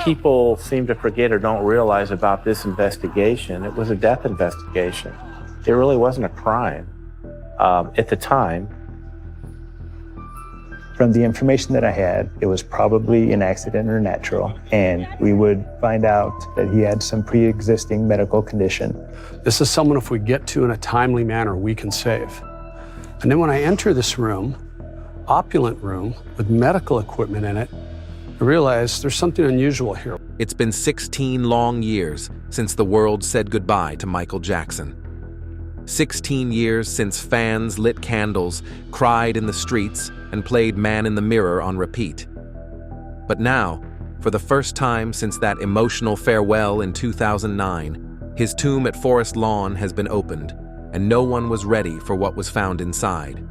People seem to forget or don't realize about this investigation. It was a death investigation. It really wasn't a crime at the time. From the information that I had, it was probably an accident or natural, and we would find out that he had some pre-existing medical condition. This is someone, if we get to in a timely manner, we can save. And then when I enter this room, opulent room with medical equipment in it, I realized there's something unusual here. It's been 16 long years since the world said goodbye to Michael Jackson. 16 years since fans lit candles, cried in the streets, and played Man in the Mirror on repeat. But now, for the first time since that emotional farewell in 2009, his tomb at Forest Lawn has been opened, and no one was ready for what was found inside.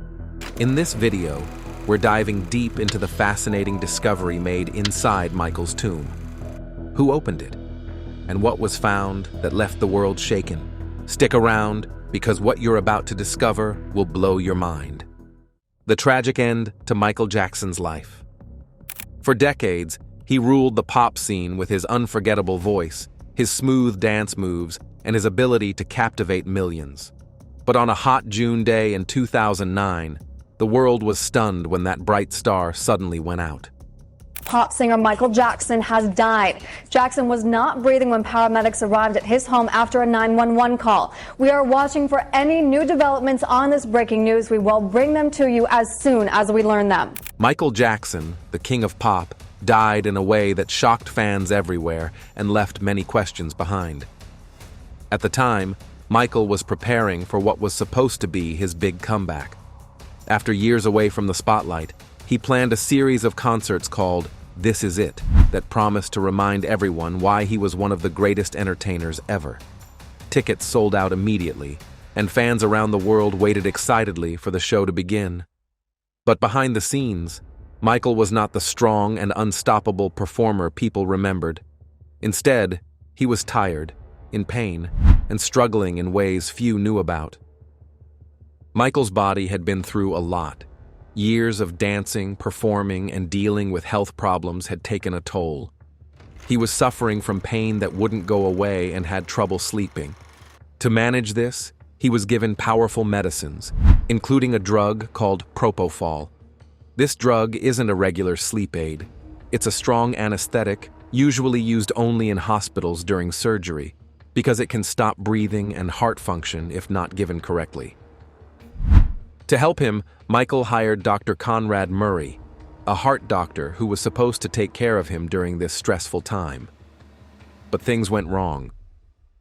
In this video, we're diving deep into the fascinating discovery made inside Michael's tomb. Who opened it? And what was found that left the world shaken? Stick around, because what you're about to discover will blow your mind. The tragic end to Michael Jackson's life. For decades, he ruled the pop scene with his unforgettable voice, his smooth dance moves, and his ability to captivate millions. But on a hot June day in 2009, the world was stunned when that bright star suddenly went out. Pop singer Michael Jackson has died. Jackson was not breathing when paramedics arrived at his home after a 911 call. We are watching for any new developments on this breaking news. We will bring them to you as soon as we learn them. Michael Jackson, the king of pop, died in a way that shocked fans everywhere and left many questions behind. At the time, Michael was preparing for what was supposed to be his big comeback. After years away from the spotlight, he planned a series of concerts called This Is It that promised to remind everyone why he was one of the greatest entertainers ever. Tickets sold out immediately, and fans around the world waited excitedly for the show to begin. But behind the scenes, Michael was not the strong and unstoppable performer people remembered. Instead, he was tired, in pain, and struggling in ways few knew about. Michael's body had been through a lot. Years of dancing, performing, and dealing with health problems had taken a toll. He was suffering from pain that wouldn't go away and had trouble sleeping. To manage this, he was given powerful medicines, including a drug called propofol. This drug isn't a regular sleep aid. It's a strong anesthetic, usually used only in hospitals during surgery, because it can stop breathing and heart function if not given correctly. To help him, Michael hired Dr. Conrad Murray, a heart doctor who was supposed to take care of him during this stressful time. But things went wrong.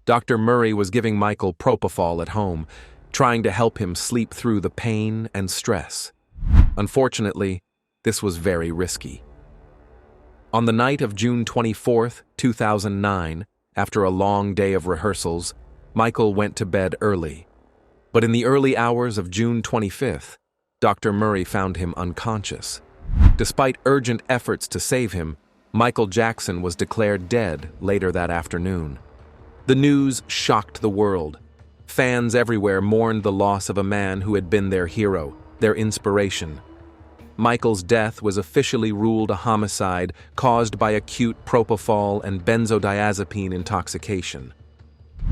Dr. Murray was giving Michael propofol at home, trying to help him sleep through the pain and stress. Unfortunately, this was very risky. On the night of June 24, 2009, after a long day of rehearsals, Michael went to bed early. But in the early hours of June 25th, Dr. Murray found him unconscious. Despite urgent efforts to save him, Michael Jackson was declared dead later that afternoon. The news shocked the world. Fans everywhere mourned the loss of a man who had been their hero, their inspiration. Michael's death was officially ruled a homicide caused by acute propofol and benzodiazepine intoxication.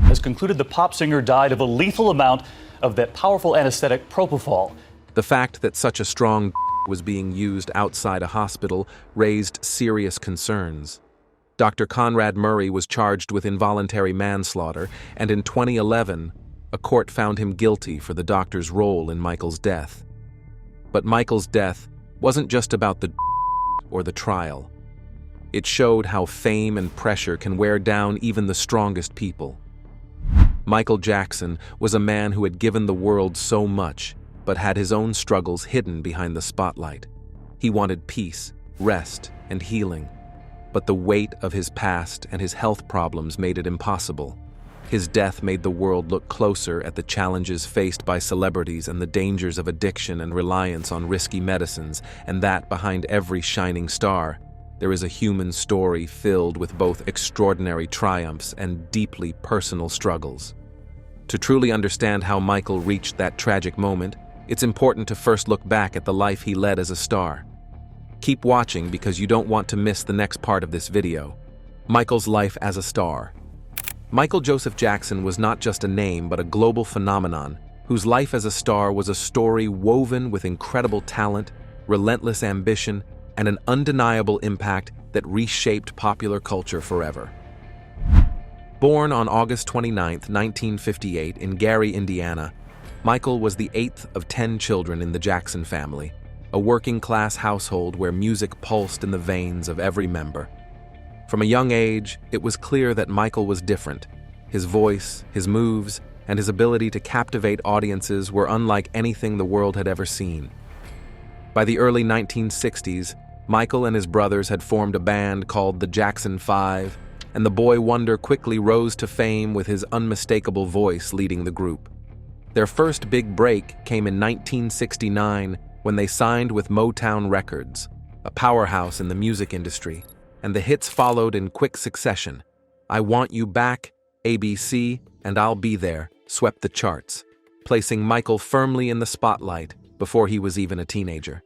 Has concluded the pop singer died of a lethal amount of that powerful anesthetic propofol. The fact that such a strong was being used outside a hospital raised serious concerns. Dr. Conrad Murray was charged with involuntary manslaughter, and in 2011, a court found him guilty for the doctor's role in Michael's death. But Michael's death wasn't just about the or the trial. It showed how fame and pressure can wear down even the strongest people. Michael Jackson was a man who had given the world so much, but had his own struggles hidden behind the spotlight. He wanted peace, rest, and healing, but the weight of his past and his health problems made it impossible. His death made the world look closer at the challenges faced by celebrities and the dangers of addiction and reliance on risky medicines, and that behind every shining star, there is a human story filled with both extraordinary triumphs and deeply personal struggles. To truly understand how Michael reached that tragic moment, it's important to first look back at the life he led as a star. Keep watching because you don't want to miss the next part of this video. Michael's life as a star. Michael Joseph Jackson was not just a name but a global phenomenon whose life as a star was a story woven with incredible talent, relentless ambition, and an undeniable impact that reshaped popular culture forever. Born on August 29, 1958 in Gary, Indiana, Michael was the 8th of 10 children in the Jackson family, a working-class household where music pulsed in the veins of every member. From a young age, it was clear that Michael was different. His voice, his moves, and his ability to captivate audiences were unlike anything the world had ever seen. By the early 1960s, Michael and his brothers had formed a band called the Jackson 5, and the boy wonder quickly rose to fame with his unmistakable voice leading the group. Their first big break came in 1969 when they signed with Motown Records, a powerhouse in the music industry, and the hits followed in quick succession. I Want You Back, ABC, and I'll Be There swept the charts, placing Michael firmly in the spotlight before he was even a teenager.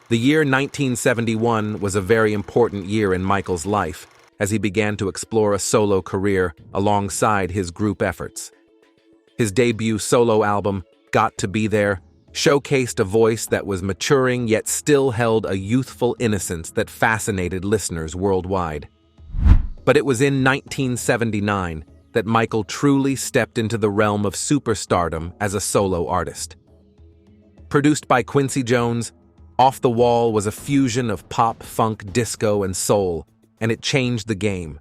The year 1971 was a very important year in Michael's life as he began to explore a solo career alongside his group efforts. His debut solo album, Got to Be There, showcased a voice that was maturing yet still held a youthful innocence that fascinated listeners worldwide. But it was in 1979 that Michael truly stepped into the realm of superstardom as a solo artist. Produced by Quincy Jones, Off the Wall was a fusion of pop, funk, disco, and soul, and it changed the game.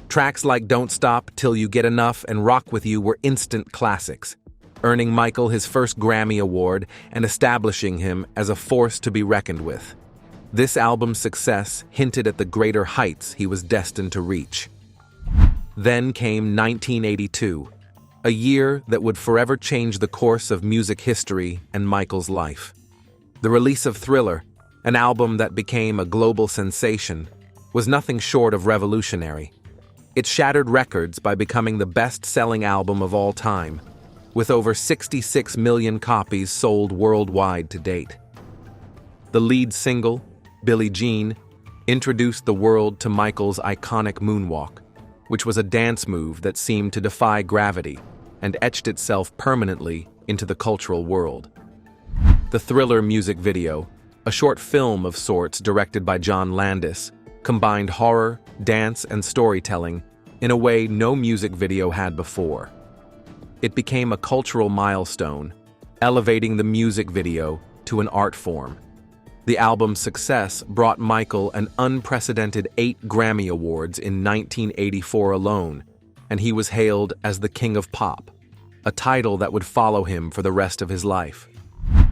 Tracks like Don't Stop, Till You Get Enough, and Rock With You were instant classics, earning Michael his first Grammy Award and establishing him as a force to be reckoned with. This album's success hinted at the greater heights he was destined to reach. Then came 1982, a year that would forever change the course of music history and Michael's life. The release of Thriller, an album that became a global sensation, was nothing short of revolutionary. It shattered records by becoming the best-selling album of all time, with over 66 million copies sold worldwide to date. The lead single, Billie Jean, introduced the world to Michael's iconic moonwalk, which was a dance move that seemed to defy gravity and etched itself permanently into the cultural world. The Thriller music video, a short film of sorts directed by John Landis, combined horror, dance, and storytelling in a way no music video had before. It became a cultural milestone, elevating the music video to an art form. The album's success brought Michael an unprecedented 8 Grammy Awards in 1984 alone, and he was hailed as the King of Pop, a title that would follow him for the rest of his life.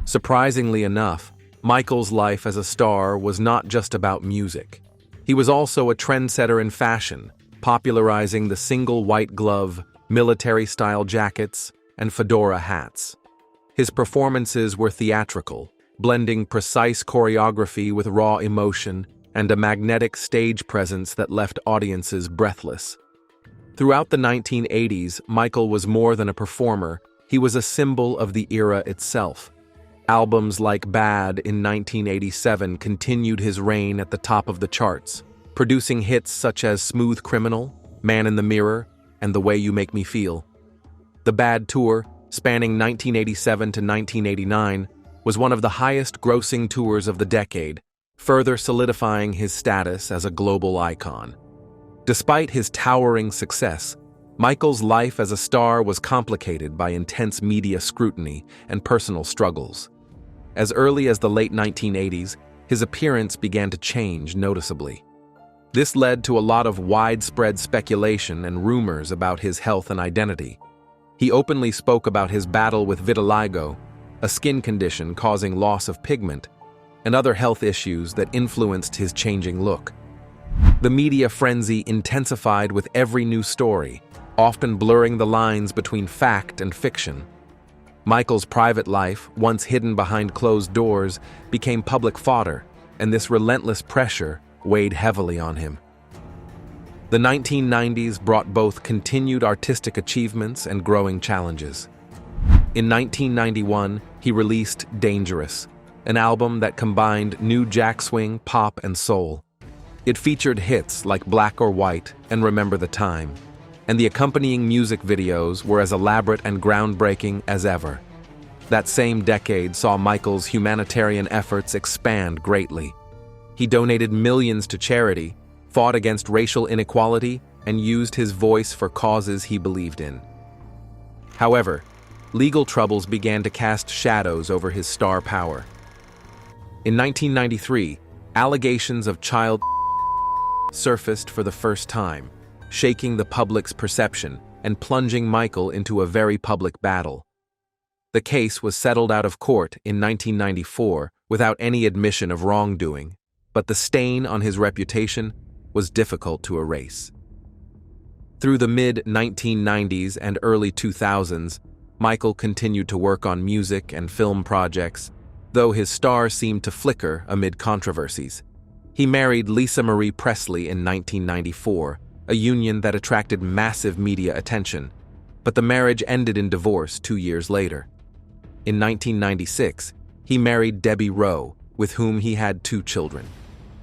Surprisingly enough, Michael's life as a star was not just about music. He was also a trendsetter in fashion, popularizing the single white glove, military-style jackets, and fedora hats. His performances were theatrical, blending precise choreography with raw emotion and a magnetic stage presence that left audiences breathless. Throughout the 1980s, Michael was more than a performer, he was a symbol of the era itself. Albums like Bad in 1987 continued his reign at the top of the charts, producing hits such as Smooth Criminal, Man in the Mirror, and The Way You Make Me Feel. The Bad Tour, spanning 1987 to 1989, was one of the highest-grossing tours of the decade, further solidifying his status as a global icon. Despite his towering success, Michael's life as a star was complicated by intense media scrutiny and personal struggles. As early as the late 1980s, his appearance began to change noticeably. This led to a lot of widespread speculation and rumors about his health and identity. He openly spoke about his battle with vitiligo, a skin condition causing loss of pigment, and other health issues that influenced his changing look. The media frenzy intensified with every new story, often blurring the lines between fact and fiction. Michael's private life, once hidden behind closed doors, became public fodder, and this relentless pressure weighed heavily on him. The 1990s brought both continued artistic achievements and growing challenges. In 1991, he released Dangerous, an album that combined new jack swing, pop, and soul. It featured hits like Black or White and Remember the Time, and the accompanying music videos were as elaborate and groundbreaking as ever. That same decade saw Michael's humanitarian efforts expand greatly. He donated millions to charity, fought against racial inequality, and used his voice for causes he believed in. However, legal troubles began to cast shadows over his star power. In 1993, allegations of child surfaced for the first time, shaking the public's perception and plunging Michael into a very public battle. The case was settled out of court in 1994 without any admission of wrongdoing, but the stain on his reputation was difficult to erase. Through the mid-1990s and early 2000s, Michael continued to work on music and film projects, though his star seemed to flicker amid controversies. He married Lisa Marie Presley in 1994, a union that attracted massive media attention, but the marriage ended in divorce 2 years later. In 1996, he married Debbie Rowe, with whom he had 2 children.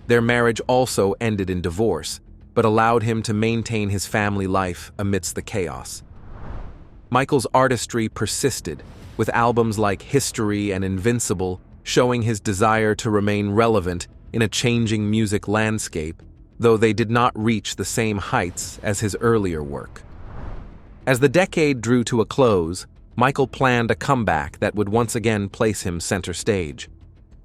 Their marriage also ended in divorce, but allowed him to maintain his family life amidst the chaos. Michael's artistry persisted, with albums like History and Invincible showing his desire to remain relevant in a changing music landscape, though they did not reach the same heights as his earlier work. As the decade drew to a close, Michael planned a comeback that would once again place him center stage.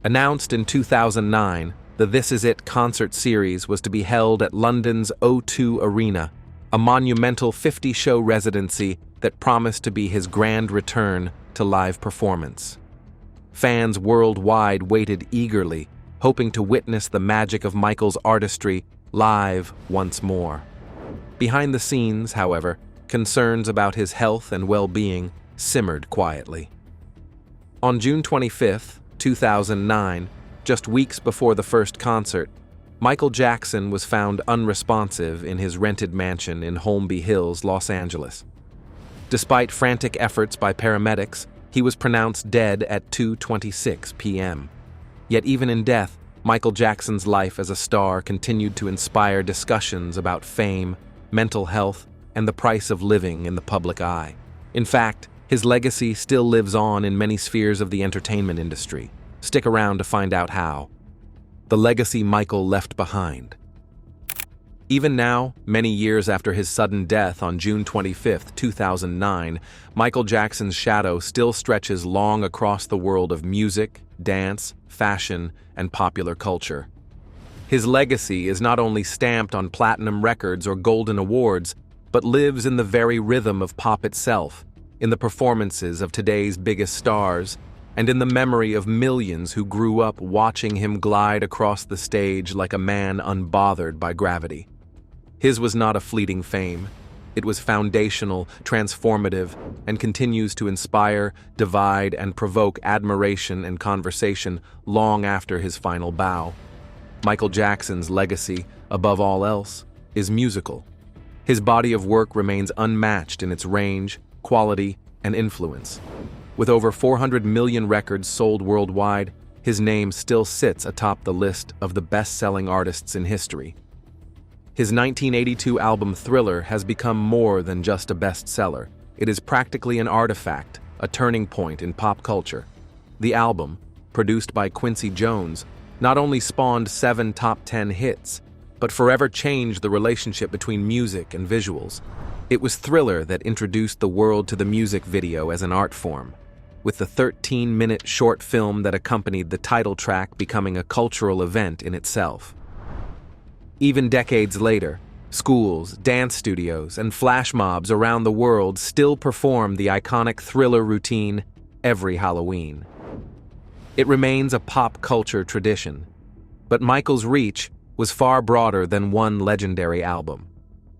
Announced in 2009, the This Is It concert series was to be held at London's O2 Arena, a monumental 50-show residency that promised to be his grand return to live performance. Fans worldwide waited eagerly, hoping to witness the magic of Michael's artistry live once more. Behind the scenes, however, concerns about his health and well-being simmered quietly. On June 25, 2009, just weeks before the first concert, Michael Jackson was found unresponsive in his rented mansion in Holmby Hills, Los Angeles. Despite frantic efforts by paramedics, he was pronounced dead at 2:26 p.m. Yet even in death, Michael Jackson's life as a star continued to inspire discussions about fame, mental health, and the price of living in the public eye. In fact, his legacy still lives on in many spheres of the entertainment industry. Stick around to find out how. The legacy Michael left behind. Even now, many years after his sudden death on June 25, 2009, Michael Jackson's shadow still stretches long across the world of music, dance, fashion, and popular culture. His legacy is not only stamped on platinum records or golden awards, but lives in the very rhythm of pop itself, in the performances of today's biggest stars, and in the memory of millions who grew up watching him glide across the stage like a man unbothered by gravity. His was not a fleeting fame. It was foundational, transformative, and continues to inspire, divide, and provoke admiration and conversation long after his final bow. Michael Jackson's legacy, above all else, is musical. His body of work remains unmatched in its range, quality, and influence. With over 400 million records sold worldwide, his name still sits atop the list of the best-selling artists in history. His 1982 album Thriller has become more than just a bestseller. It is practically an artifact, a turning point in pop culture. The album, produced by Quincy Jones, not only spawned 7 top 10 hits, but forever changed the relationship between music and visuals. It was Thriller that introduced the world to the music video as an art form, with the 13-minute short film that accompanied the title track becoming a cultural event in itself. Even decades later, schools, dance studios, and flash mobs around the world still perform the iconic Thriller routine every Halloween. It remains a pop culture tradition, but Michael's reach was far broader than one legendary album.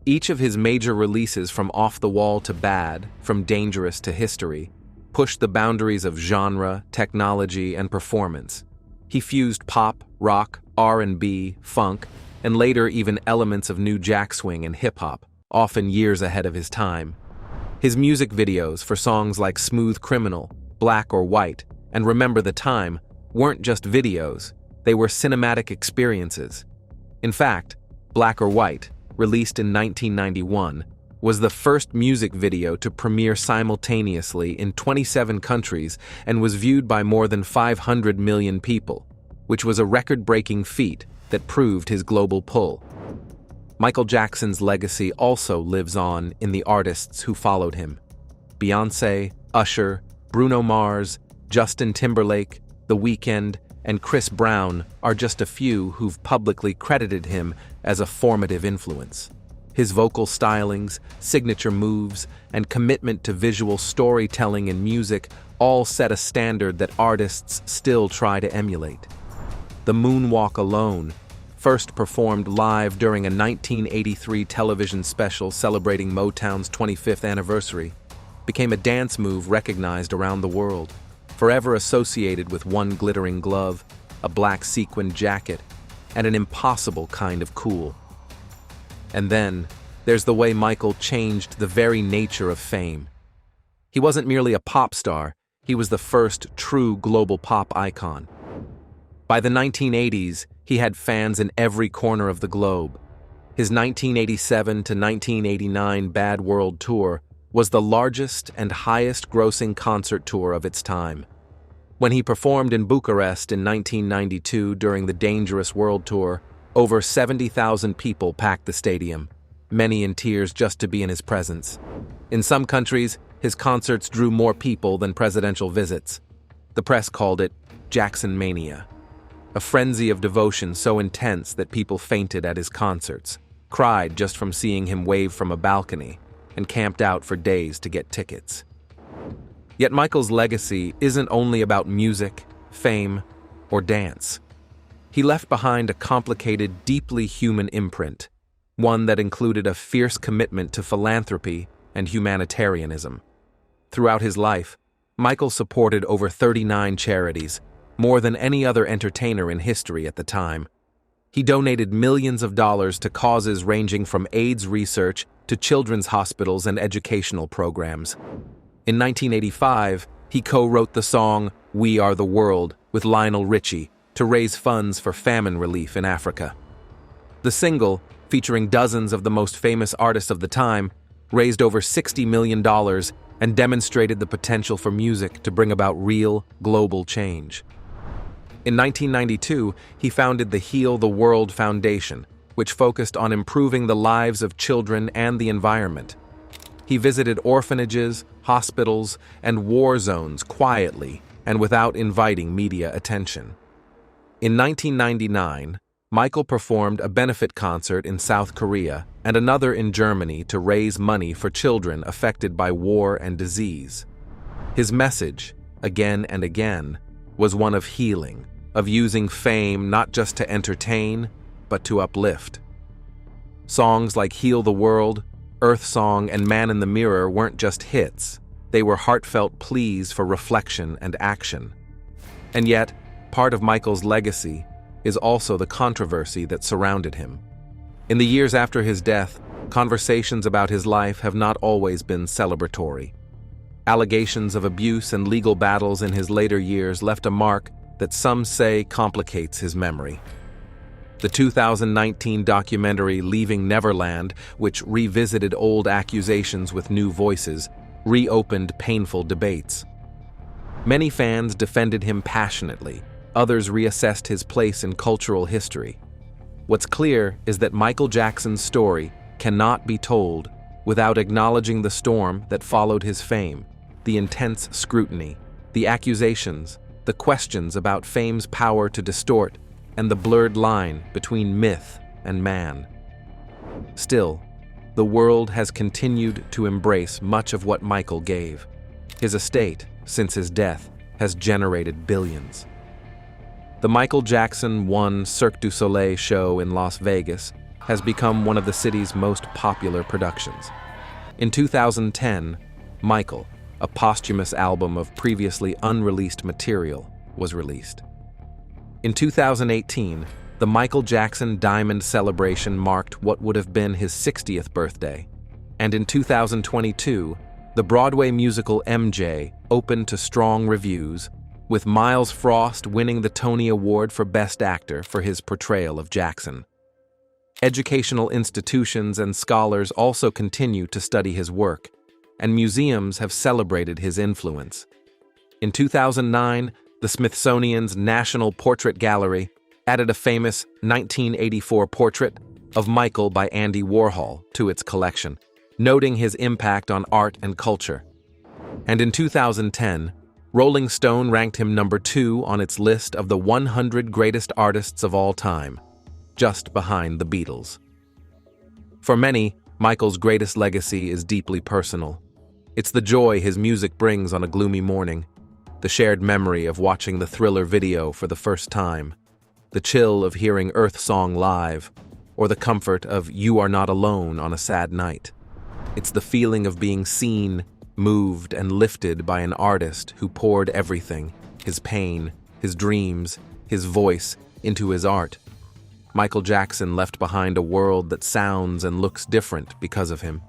Each of his major releases, from Off the Wall to Bad, from Dangerous to History, pushed the boundaries of genre, technology, and performance. He fused pop, rock, R&B, funk, and later even elements of new jack swing and hip-hop, often years ahead of his time. His music videos for songs like Smooth Criminal, Black or White, and Remember the Time weren't just videos, they were cinematic experiences. In fact, Black or White, released in 1991, was the first music video to premiere simultaneously in 27 countries and was viewed by more than 500 million people, which was a record-breaking feat that proved his global pull. Michael Jackson's legacy also lives on in the artists who followed him. Beyoncé, Usher, Bruno Mars, Justin Timberlake, The Weeknd, and Chris Brown are just a few who've publicly credited him as a formative influence. His vocal stylings, signature moves, and commitment to visual storytelling and music all set a standard that artists still try to emulate. The Moonwalk alone, first performed live during a 1983 television special celebrating Motown's 25th anniversary, became a dance move recognized around the world, forever associated with one glittering glove, a black sequined jacket, and an impossible kind of cool. And then, there's the way Michael changed the very nature of fame. He wasn't merely a pop star, he was the first true global pop icon. By the 1980s, he had fans in every corner of the globe. His 1987 to 1989 Bad World Tour was the largest and highest-grossing concert tour of its time. When he performed in Bucharest in 1992 during the Dangerous World Tour, over 70,000 people packed the stadium, many in tears just to be in his presence. In some countries, his concerts drew more people than presidential visits. The press called it Jackson Mania, a frenzy of devotion so intense that people fainted at his concerts, cried just from seeing him wave from a balcony, and camped out for days to get tickets. Yet Michael's legacy isn't only about music, fame, or dance. He left behind a complicated, deeply human imprint, one that included a fierce commitment to philanthropy and humanitarianism. Throughout his life, Michael supported over 39 charities, more than any other entertainer in history at the time. He donated millions of dollars to causes ranging from AIDS research to children's hospitals and educational programs. In 1985, he co-wrote the song "We Are the World" with Lionel Richie to raise funds for famine relief in Africa. The single, featuring dozens of the most famous artists of the time, raised over $60 million and demonstrated the potential for music to bring about real, global change. In 1992, he founded the Heal the World Foundation, which focused on improving the lives of children and the environment. He visited orphanages, hospitals, and war zones quietly and without inviting media attention. In 1999, Michael performed a benefit concert in South Korea and another in Germany to raise money for children affected by war and disease. His message, again and again, was one of healing, of using fame not just to entertain, but to uplift. Songs like Heal the World, Earth Song, and Man in the Mirror weren't just hits, they were heartfelt pleas for reflection and action. And yet, part of Michael's legacy is also the controversy that surrounded him. In the years after his death, conversations about his life have not always been celebratory. Allegations of abuse and legal battles in his later years left a mark that some say complicates his memory. The 2019 documentary Leaving Neverland, which revisited old accusations with new voices, reopened painful debates. Many fans defended him passionately, others reassessed his place in cultural history. What's clear is that Michael Jackson's story cannot be told without acknowledging the storm that followed his fame, the intense scrutiny, the accusations, the questions about fame's power to distort, and the blurred line between myth and man. Still, the world has continued to embrace much of what Michael gave. His estate, since his death, has generated billions. The Michael Jackson One Cirque du Soleil show in Las Vegas has become one of the city's most popular productions. In 2010, Michael, a posthumous album of previously unreleased material, was released. In 2018, the Michael Jackson Diamond Celebration marked what would have been his 60th birthday. And in 2022, the Broadway musical MJ opened to strong reviews, with Miles Frost winning the Tony Award for Best Actor for his portrayal of Jackson. Educational institutions and scholars also continue to study his work, and museums have celebrated his influence. In 2009, the Smithsonian's National Portrait Gallery added a famous 1984 portrait of Michael by Andy Warhol to its collection, noting his impact on art and culture. And in 2010, Rolling Stone ranked him number 2 on its list of the 100 greatest artists of all time, just behind the Beatles. For many, Michael's greatest legacy is deeply personal. It's the joy his music brings on a gloomy morning, the shared memory of watching the Thriller video for the first time, the chill of hearing Earth Song live, or the comfort of You Are Not Alone on a sad night. It's the feeling of being seen, moved, and lifted by an artist who poured everything, his pain, his dreams, his voice, into his art. Michael Jackson left behind a world that sounds and looks different because of him.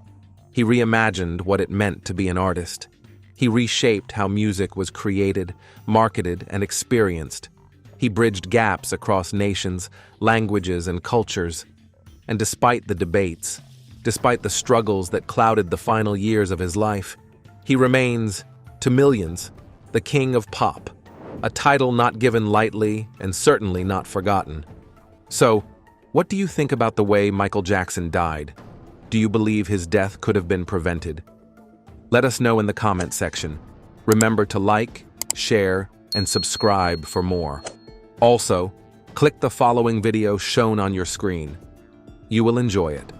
He reimagined what it meant to be an artist. He reshaped how music was created, marketed, and experienced. He bridged gaps across nations, languages, and cultures. And despite the debates, despite the struggles that clouded the final years of his life, he remains, to millions, the King of Pop, a title not given lightly and certainly not forgotten. So, what do you think about the way Michael Jackson died? Do you believe his death could have been prevented? Let us know in the comment section. Remember to like, share, and subscribe for more. Also, click the following video shown on your screen. You will enjoy it.